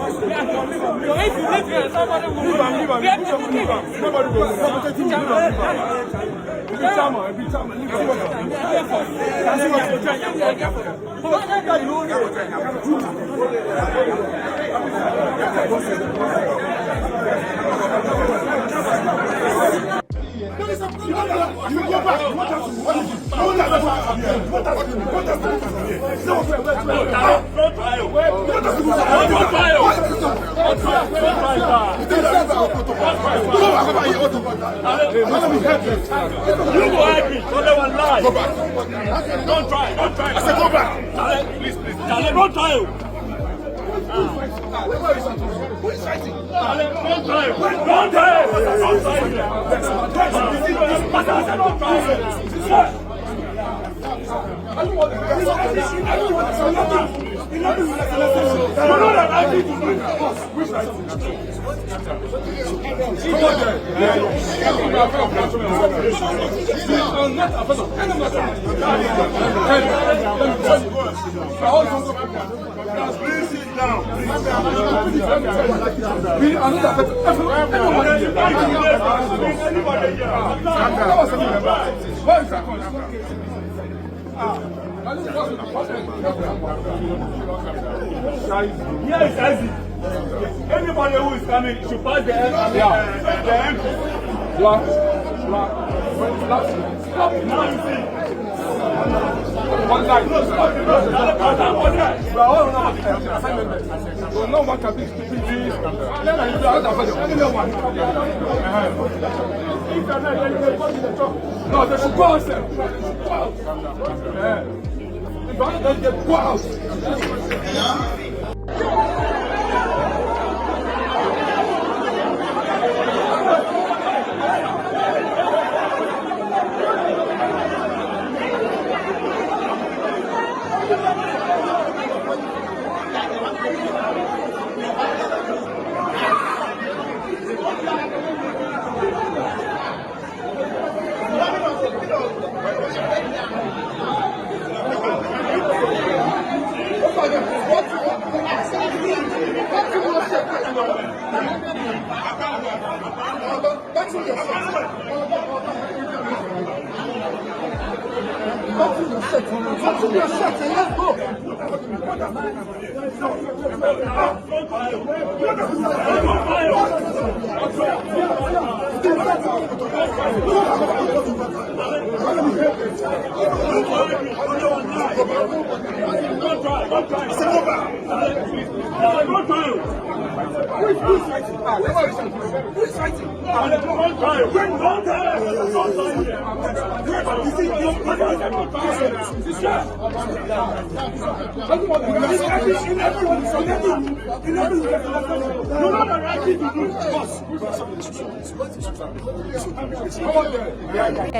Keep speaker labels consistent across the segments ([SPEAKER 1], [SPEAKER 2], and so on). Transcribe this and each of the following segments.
[SPEAKER 1] If you leave here, somebody will leave him. Nobody will leave You go back. You want us Don't try. I said go back. Please. Don't try. Who is fighting? Don't try. Please sit down. Anybody who is coming should pass the entry. Stop now, you see. One line. No one can be stupid. No, they should go outside. If they go out.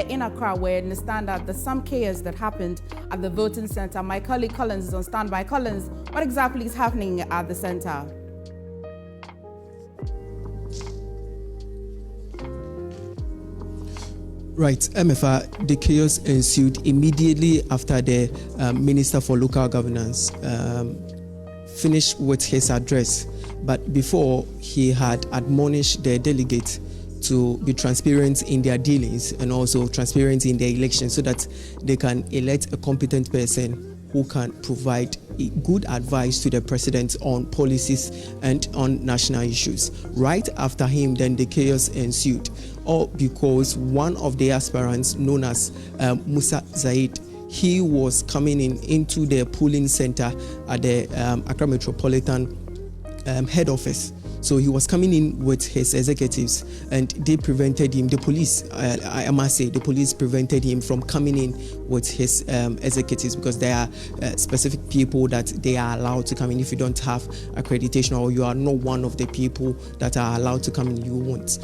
[SPEAKER 2] In Accra, we understand that there's some chaos that happened at the voting center. My colleague Collins is on standby. Collins, what exactly is happening at the center?
[SPEAKER 3] Right, MFR, the chaos ensued immediately after the Minister for Local Governance finished with his address. But before, he had admonished the delegates to be transparent in their dealings and also transparent in their election so that they can elect a competent person who can provide good advice to the president on policies and on national issues. Right after him, then the chaos ensued, all because one of the aspirants, known as Musa Zaid, he was coming into the polling center at the Accra Metropolitan head office. So he was coming in with his executives and they prevented him, the police, I must say, the police prevented him from coming in with his executives because there are specific people that they are allowed to come in. If you don't have accreditation or you are not one of the people that are allowed to come in, you won't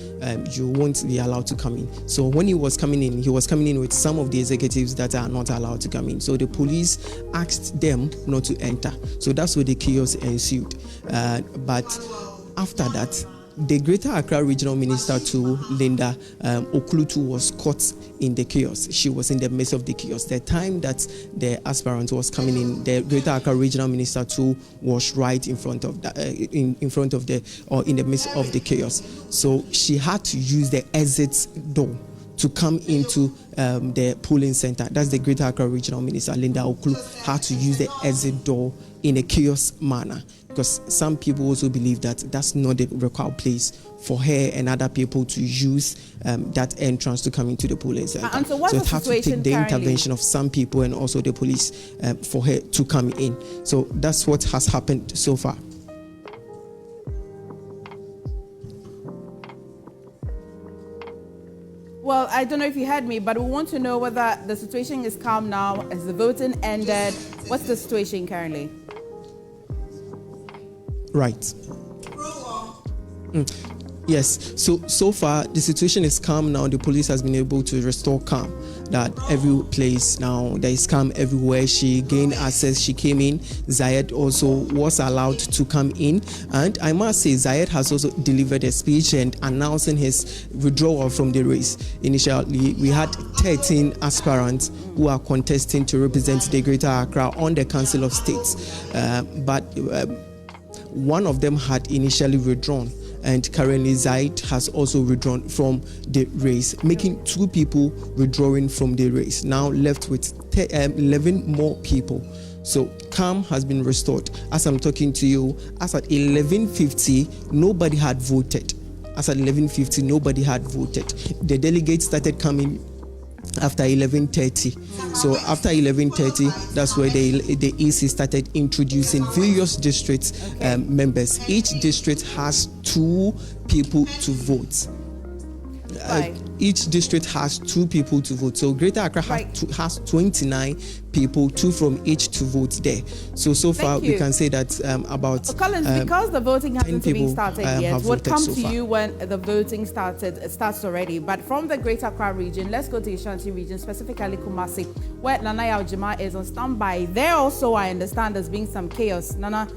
[SPEAKER 3] be allowed to come in. So when he was coming in with some of the executives that are not allowed to come in. So the police asked them not to enter. So that's where the chaos ensued. But after that, the Greater Accra Regional Minister too, Linda Okulutu, was caught in the chaos. She was in the midst of the chaos. The time that the aspirant was coming in, the Greater Accra Regional Minister too was right in front of in the midst of the chaos. So she had to use the exit door to come into the polling center. That's the Greater Accra Regional Minister, Linda Okulu, had to use the exit door in a chaos manner, because some people also believe that that's not the required place for her and other people to use that entrance to come into the polling center.
[SPEAKER 2] And so what's
[SPEAKER 3] it
[SPEAKER 2] the
[SPEAKER 3] had to
[SPEAKER 2] situation
[SPEAKER 3] take the
[SPEAKER 2] currently?
[SPEAKER 3] intervention of some people and also the police for her to come in. So that's what has happened so far.
[SPEAKER 2] Well, I don't know if you heard me, but we want to know whether the situation is calm now. Has the voting ended? What's the situation currently?
[SPEAKER 3] Right. Yes. So far the situation is calm now. The police has been able to restore calm. That every place now there is calm everywhere. She gained access. She came in. Zayed also was allowed to come in, and I must say Zayed has also delivered a speech and announcing his withdrawal from the race. Initially, we had 13 aspirants who are contesting to represent the Greater Accra on the Council of States, but one of them had initially withdrawn, and currently Zayed has also withdrawn from the race, making 2 people withdrawing from the race. Now left with 11 more people. So calm has been restored. As I'm talking to you, as at 11:50, nobody had voted. As at 11:50, nobody had voted. The delegates started coming after 11:30. So after 11:30, that's where the EC started introducing various district members. Each district has 2 people to vote.
[SPEAKER 2] Right.
[SPEAKER 3] Each district has 2 people to vote. So Greater Accra has 29 people, 2 from each to vote there. So far we can say that about
[SPEAKER 2] Collins, because the voting hasn't been started yet, would come
[SPEAKER 3] so
[SPEAKER 2] to
[SPEAKER 3] far.
[SPEAKER 2] you when the voting starts already. But from the Greater Accra region, let's go to Ashanti region, specifically Kumasi, where Nana Ajuma is on standby. There also, I understand, there's been some chaos. Nana,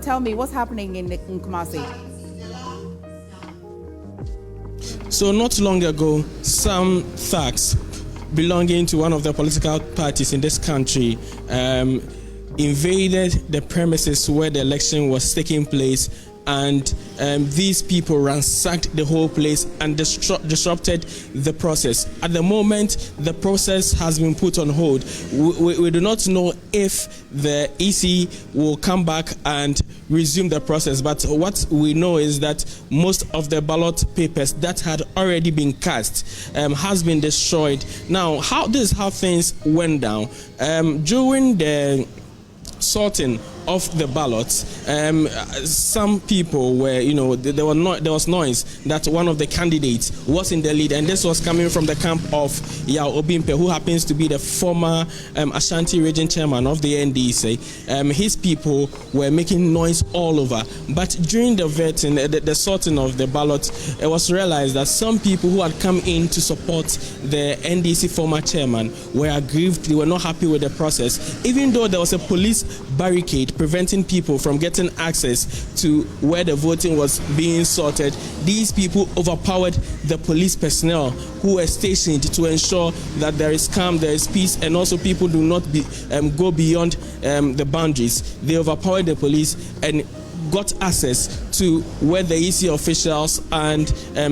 [SPEAKER 2] tell me what's happening in Kumasi.
[SPEAKER 4] So not long ago, some thugs belonging to one of the political parties in this country invaded the premises where the election was taking place, and these people ransacked the whole place and disrupted the process. At the moment, the process has been put on hold. We do not know if the EC will come back and resume the process, but what we know is that most of the ballot papers that had already been cast has been destroyed. Now, this is how things went down. During the sorting of the ballots, some people were, there was noise that one of the candidates was in the lead, and this was coming from the camp of Yao Obimpe, who happens to be the former Ashanti region chairman of the NDC. His people were making noise all over, but during the vetting, the sorting of the ballot, it was realized that some people who had come in to support the NDC former chairman were aggrieved. They were not happy with the process, even though there was a police barricade preventing people from getting access to where the voting was being sorted. These people overpowered the police personnel who were stationed to ensure that there is calm, there is peace, and also people do not go beyond the boundaries. They overpowered the police and got access to where the EC officials and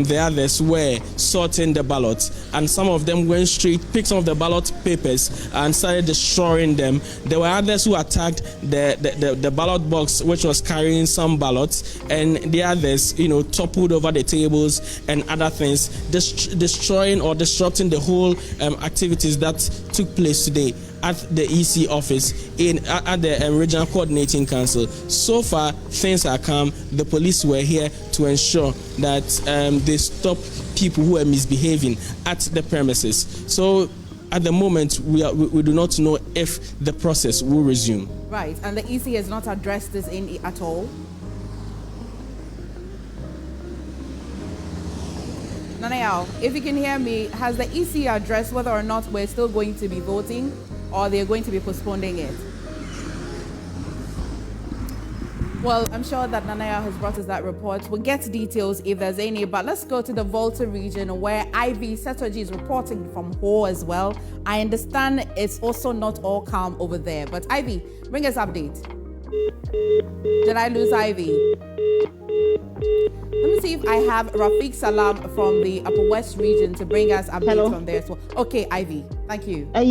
[SPEAKER 4] the others were sorting the ballots, and some of them went straight, picked some of the ballot papers and started destroying them. There were others who attacked the ballot box which was carrying some ballots, and the others toppled over the tables and other things, destroying or disrupting the whole activities that took place today at the EC office at the regional coordinating council. So far, things are calm. The police were here to ensure that they stop people who are misbehaving at the premises. So at the moment, we do not know if the process will resume.
[SPEAKER 2] Right, and the EC has not addressed this at all. Nana, if you can hear me, has the EC addressed whether or not we're still going to be voting, or they're going to be postponing it? Well, I'm sure that Nanaya has brought us that report. We'll get details if there's any, but let's go to the Volta region where Ivy Setoji is reporting from Ho as well. I understand it's also not all calm over there, but Ivy, bring us update. Did I lose Ivy? Let me see if I have Rafiq Salam from the Upper West region to bring us updates from there as well. Okay, Ivy, thank you.
[SPEAKER 5] The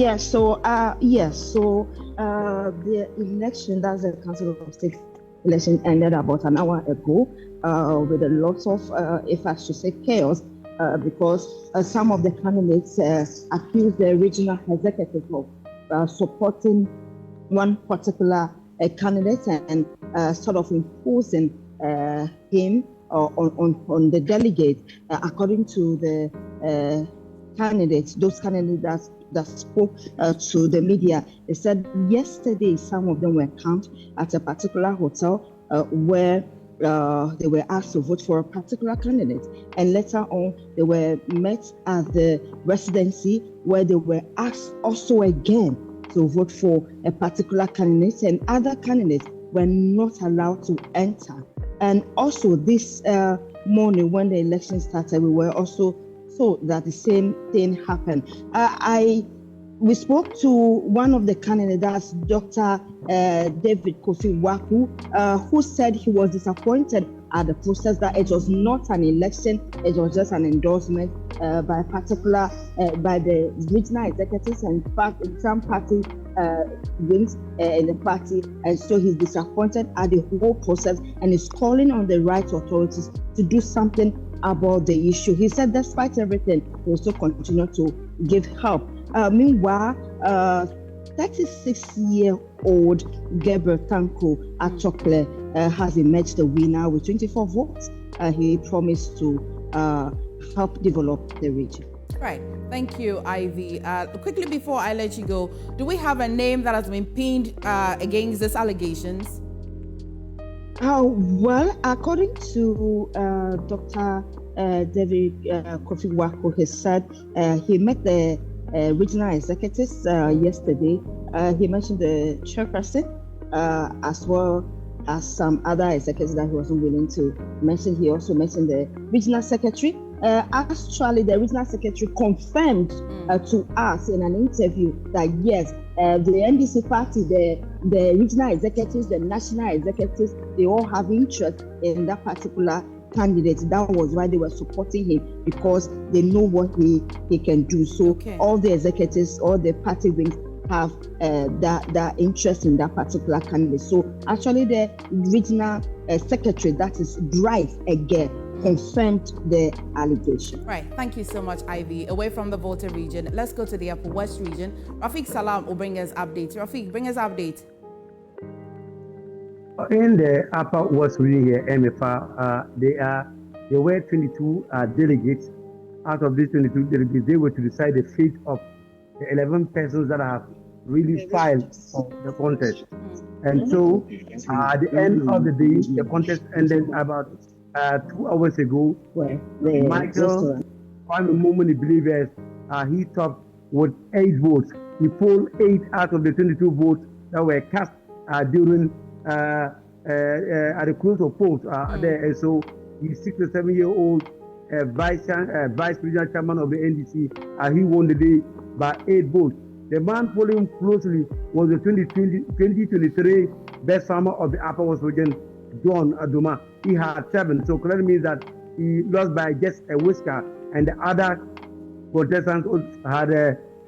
[SPEAKER 5] election, that's the Council of State election, ended about an hour ago with a lot of, if I should say, chaos, because some of the candidates accused the regional executive of supporting one particular candidate and sort of imposing him on the delegate, according to the candidates, those candidates that spoke to the media. They said yesterday some of them were camped at a particular hotel where they were asked to vote for a particular candidate, and later on they were met at the residency where they were asked also again to vote for a particular candidate, and other candidates were not allowed to enter. And also this morning when the election started, we were also told that the same thing happened. We spoke to one of the candidates, Dr. David Kofi Waku, who said he was disappointed at the process, that it was not an election, it was just an endorsement by the regional executives, and in fact some party wins in the party, and so he's disappointed at the whole process and is calling on the right authorities to do something about the issue. He said despite everything, he will still continue to give help. Meanwhile, 36-year-old Gabriel Tanko Atokle has emerged the winner with 24 votes. He promised to help develop the region.
[SPEAKER 2] Right. Thank you, Ivy. Quickly before I let you go, do we have a name that has been pinned against these allegations?
[SPEAKER 5] Well, according to Dr. David Kofi Wako, he said he met the regional executives yesterday. He mentioned the chairperson as well as some other executives that he wasn't willing to mention. He also mentioned the regional secretary. Actually, the regional secretary confirmed to us in an interview that yes, the NDC party, the regional executives, the national executives, they all have interest in that particular candidate. That was why they were supporting him, because they know what he can do. So all the executives, all the party wings have that interest in that particular candidate. So actually the regional secretary, that is Drive again, confirmed the allegation.
[SPEAKER 2] Right. Thank you so much, Ivy. Away from the Volta region, let's go to the Upper West region. Rafiq Salam will bring us updates. Rafiq, bring us update.
[SPEAKER 6] In the Upper West region here, MFA, there were 22 delegates. Out of these 22 delegates, they were to decide the fate of the 11 persons that have really filed for the contest. And so, at the end of the day, the contest ended about 2 hours ago. Michael, Kwan Moment believers, he topped with 8 votes. He polled 8 out of the 22 votes that were cast during at the close of polls there. And so, he's 67-year-old vice regional chairman of the NDC. He won the day by 8 votes. The man following closely was the 2023 best farmer of the Upper West region, John Dramani. He had 7, so clearly means that he lost by just a whisker, and the other contestants had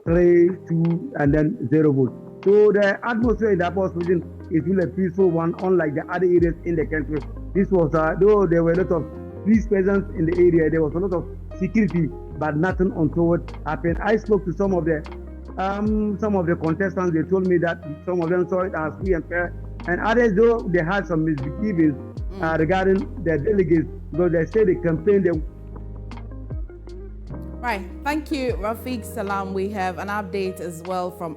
[SPEAKER 6] 3, 2, and then 0 votes. So the atmosphere in the Upper West region is really a peaceful one, unlike the other areas in the country. This was, though there were a lot of police presence in the area, there was a lot of security, but nothing untoward happened. I spoke to some of the contestants. They told me that some of them saw it as free and fair, and others, though, they had some misgivings regarding the delegates, because they say they campaigned them.
[SPEAKER 2] Right. Thank you, Rafiq Salam. We have an update as well from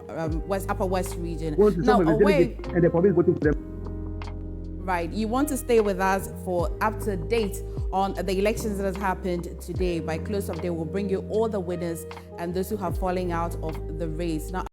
[SPEAKER 2] Upper West region.
[SPEAKER 6] Now, away. And the public voting for them.
[SPEAKER 2] Right. You want to stay with us for up to date on the elections that has happened today. By close of day, we'll bring you all the winners and those who have fallen out of the race. Now,